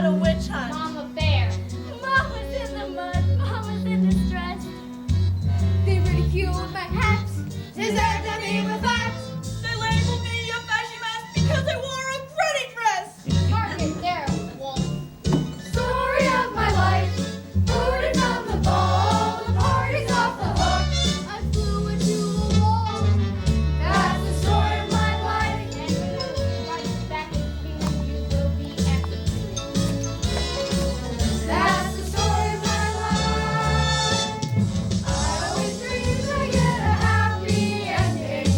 a witch hunt. Mama Bear. Mama's in the mud. Mama's in distress. They ridiculed my hat. Deserve to be with facts. They labeled me a fashion mess because I wore a pretty dress. Target there, wolf. Story of my life. Booted from the ball. The party's off the hook. I flew into a wall. That's the story of my life. And when you right back in the kingdom, you will be executed. That's the story of my life. I always dream I get a happy ending.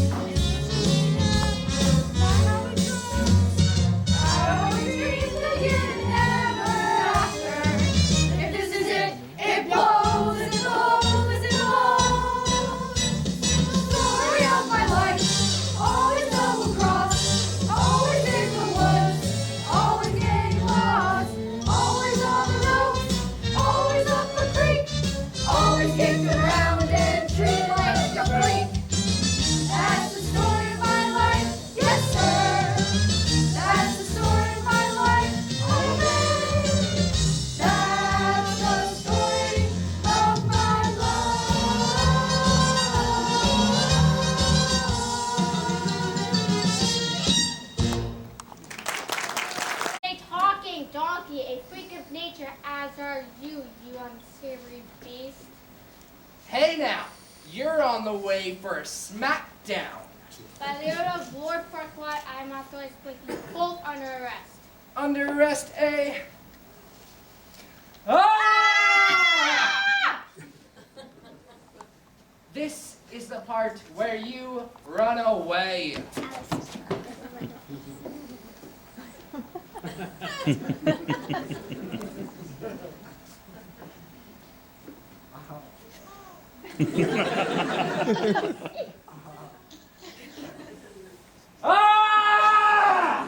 I always dream to get an ever after. If this is it, it blows and blows and blows. Story of my life, always double crossed, always in the woods, always getting lost, always on the road, always up a creek, always kicked around and treated like a freak. That's the story of my life, yes sir. That's the story of my life, oh man. That's the story of my life. A talking donkey, a freak of nature, as are you, you unsavory beast. Hey now, you're on the way for a smackdown. By the order of Lord Farquaad, I am authorized to put you both under arrest. Under arrest, eh? Ah! This is the part where you run away. Ah!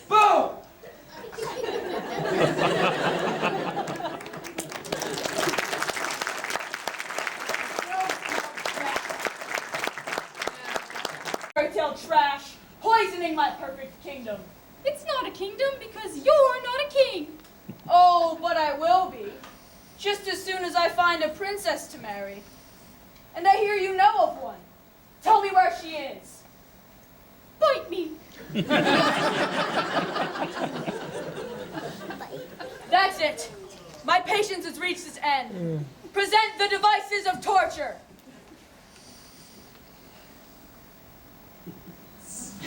Boom! Fairytale trash, poisoning my perfect kingdom. It's not a kingdom because you're not a king. Oh, but I will be. Just as soon as I find a princess to marry. And I hear you know of one. Tell me where she is. Bite me. That's it. My patience has reached its end. Present the devices of torture.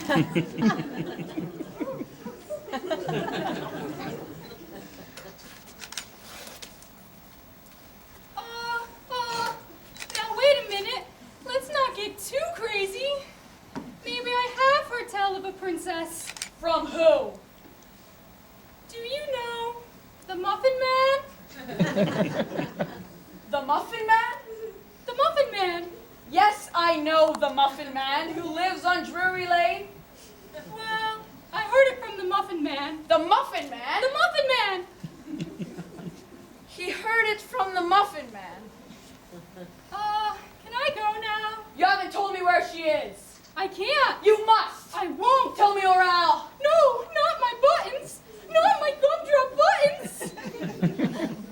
Now wait a minute. Let's not get too crazy. Maybe I have heard tell of a princess. From who? Do you know the Muffin Man? The Muffin Man? The Muffin Man. Yes, I know the Muffin Man who lives on Drury Lane. Well, I heard it from the Muffin Man. The Muffin Man? The Muffin Man. He heard it from the Muffin Man. Can I go now? You haven't told me where she is. I can't. You must. I won't. Tell me or I'll. No, not my buttons. Not my gumdrop buttons.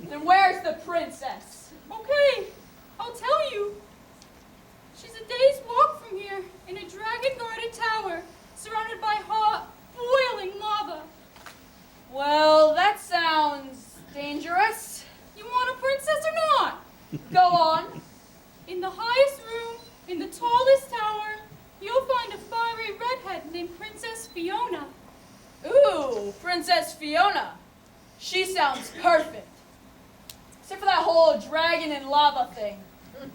Then where's the princess? Okay, I'll tell you. She's a day's walk from here in a dragon-guarded tower surrounded by hot, boiling lava. Well, that sounds dangerous. You want a princess or not? Go on. In the highest room, in the tallest tower, you'll find a fiery redhead named Princess Fiona. Ooh, Princess Fiona. She sounds perfect. Except for that whole dragon and lava thing.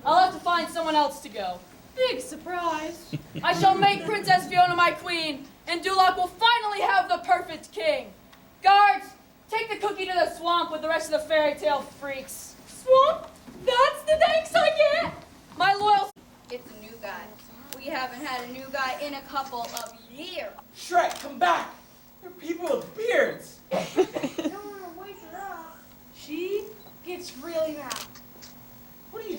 I'll have to find someone else to go. Big surprise. I shall make Princess Fiona my queen, and Duloc will finally have the perfect king. Guards, take the cookie to the swamp with the rest of the fairy tale freaks. Swamp? That's the thanks I get. My loyal... It's a new guy. We haven't had a new guy in a couple of years. Shrek, come back! They're people with beards! Don't want to wake her up. She gets really mad. What are you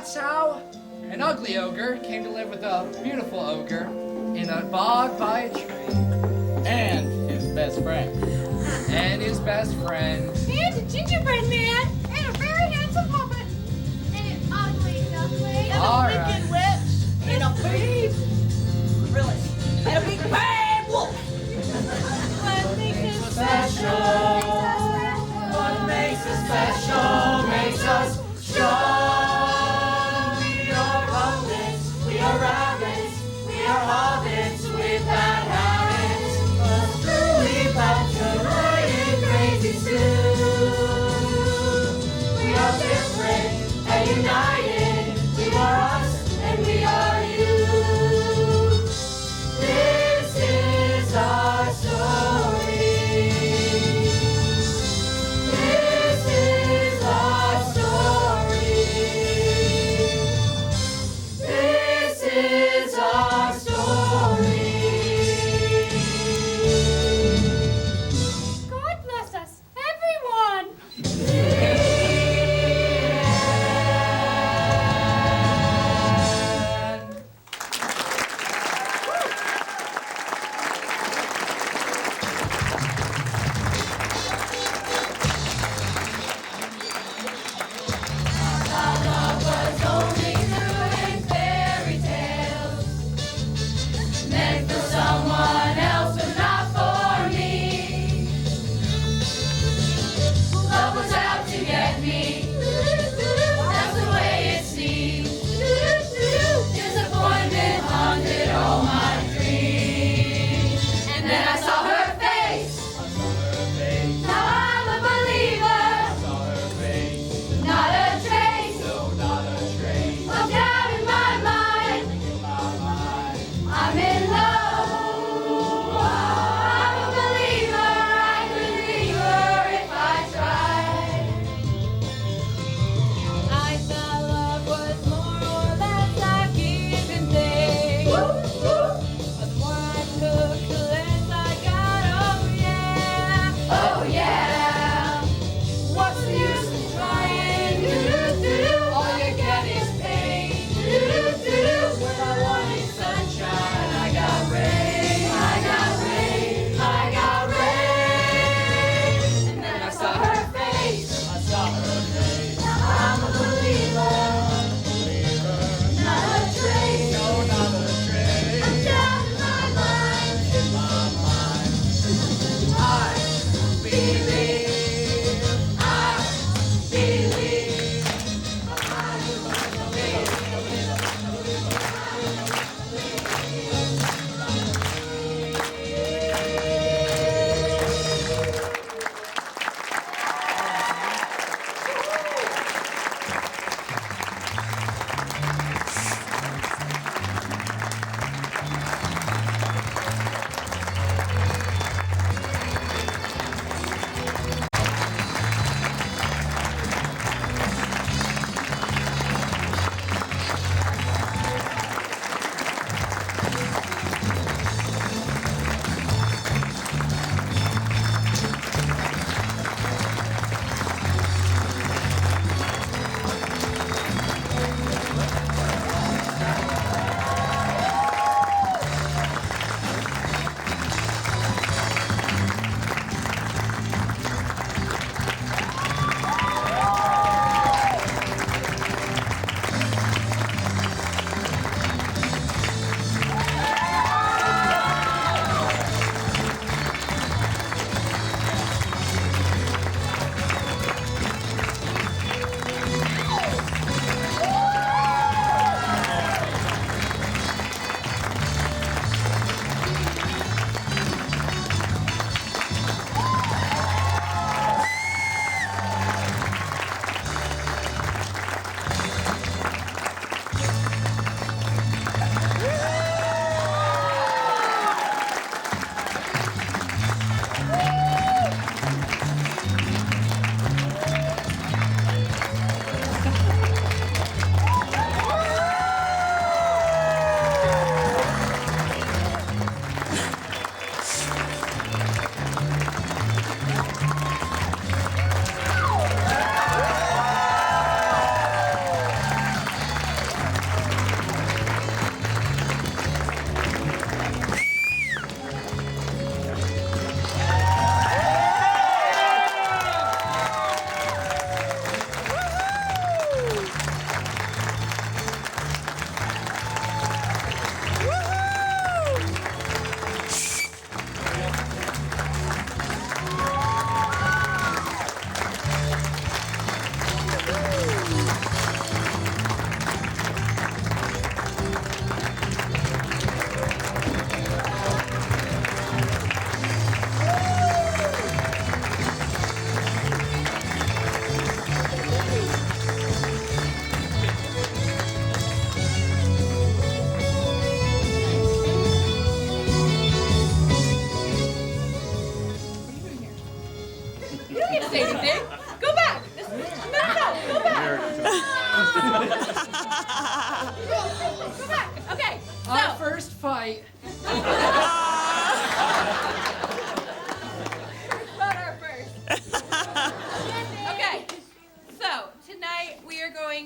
that's how an ugly ogre came to live with a beautiful ogre in a bog by a tree. And his best friend. And his best friend. And a gingerbread man. And a very handsome puppet. And an ugly duckling. All Wicked right. witch. And a big, really, and a big bad wolf. What makes it Special. What makes us special makes us strong. We are puppets, we are rabbits, we are hobbits with bad habits. But truly about to ride in crazy stew.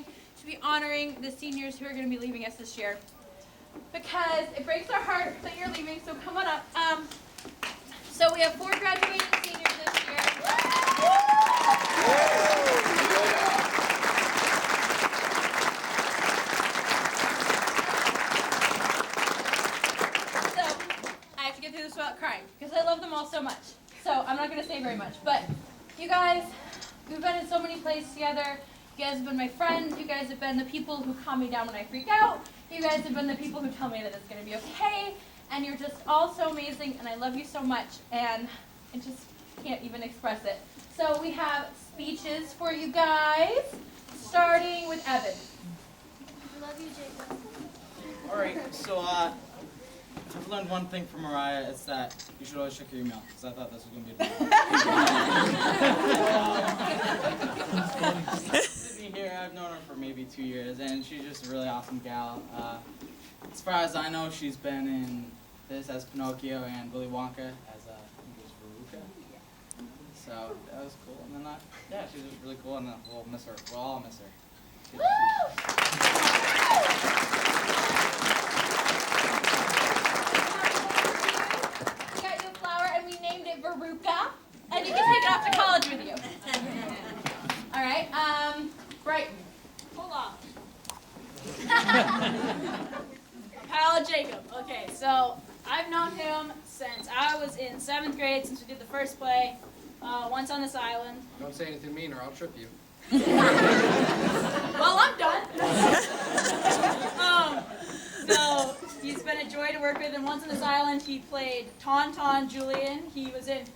going to be honoring the seniors who are going to be leaving us this year. Because it breaks our heart that you're leaving, so come on up. So we have 4 graduating seniors this year. So I have to get through this without crying because I love them all so much. So I'm not going to say very much, but you guys, we've been in so many places together. You guys have been my friends. You guys have been the people who calm me down when I freak out. You guys have been the people who tell me that it's going to be okay. And you're just all so amazing, and I love you so much, and I just can't even express it. So we have speeches for you guys, starting with Evan. I love you, Jacob. All right, so I've learned one thing from Mariah. It's that you should always check your email, because I thought this was going to be a Sydney here, I've known her for maybe 2 years, and she's just a really awesome gal. As far as I know, she's been in this as Pinocchio and Willy Wonka as I think it was Veruca. So that was cool. And then yeah, she's just really cool, and we'll miss her. We'll all miss her. You got you a flower, and we named it Veruca, and you can take it off to college with you. All right, Brighton. Hold on. Pal of Jacob. Okay, so I've known him since I was in 7th grade, since we did the first play, once on this island. Don't say anything mean or I'll trip you. Well, I'm done. So he's been a joy to work with, and once on this island he played Tauntaun Julian. He was in,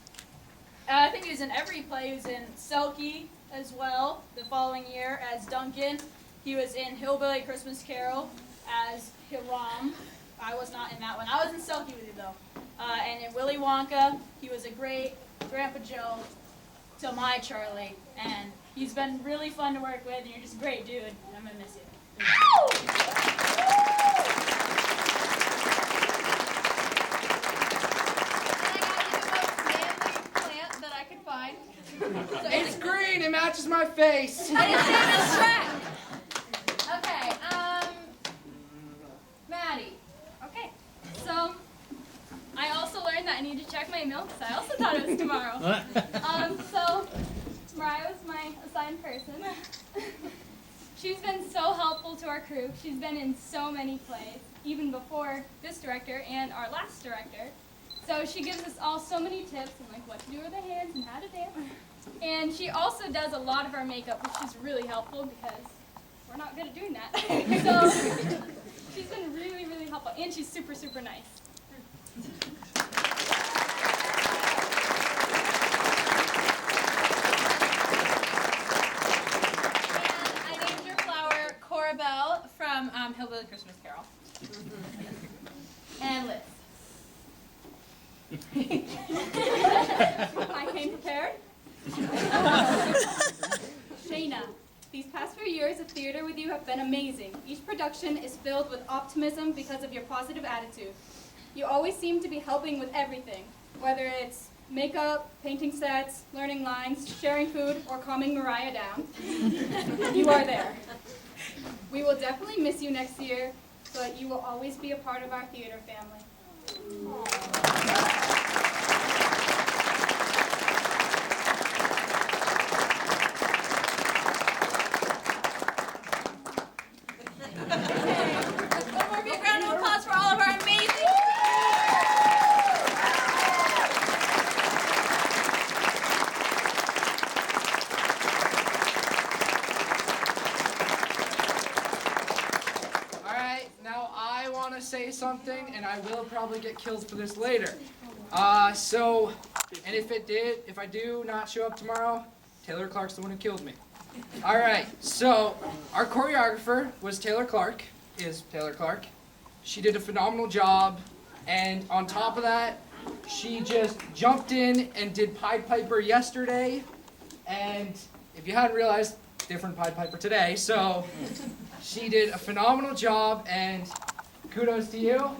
I think he was in every play. He was in Selkie as well the following year as Duncan. He was in Hillbilly Christmas Carol as Hiram. I was not in that one. I was in Selkie with you though. And in Willy Wonka, he was a great Grandpa Joe to my Charlie. And he's been really fun to work with, and you're just a great dude. I'm gonna miss you. Plant that I could find. So It's green, it matches my face. And it's in this track. Okay, Maddie. Okay, so I also learned that I need to check my email because I also thought it was tomorrow. So Mariah was my assigned person. She's been so helpful to our crew. She's been in so many plays, even before this director and our last director. So she gives us all so many tips on like what to do with the hands and how to dance. And she also does a lot of our makeup, which is really helpful because we're not good at doing that. So she's been really, really helpful, and she's super, super nice. And I named your flower Corabelle from Hillbilly Christmas Carol. And Liz. I came prepared. Shayna, these past few years of theater with you have been amazing. Each production is filled with optimism because of your positive attitude. You always seem to be helping with everything, whether it's makeup, painting sets, learning lines, sharing food, or calming Mariah down. You are there. We will definitely miss you next year, but you will always be a part of our theater family. One more big round of applause for all of our amazing. Alright, now I want to say something, and I will probably get killed for this later. And if I do not show up tomorrow, Taylor Clark's the one who killed me. Alright, so our choreographer is Taylor Clark. She did a phenomenal job, and on top of that, she just jumped in and did Pied Piper yesterday, and if you hadn't realized, different Pied Piper today, so she did a phenomenal job, and kudos to you.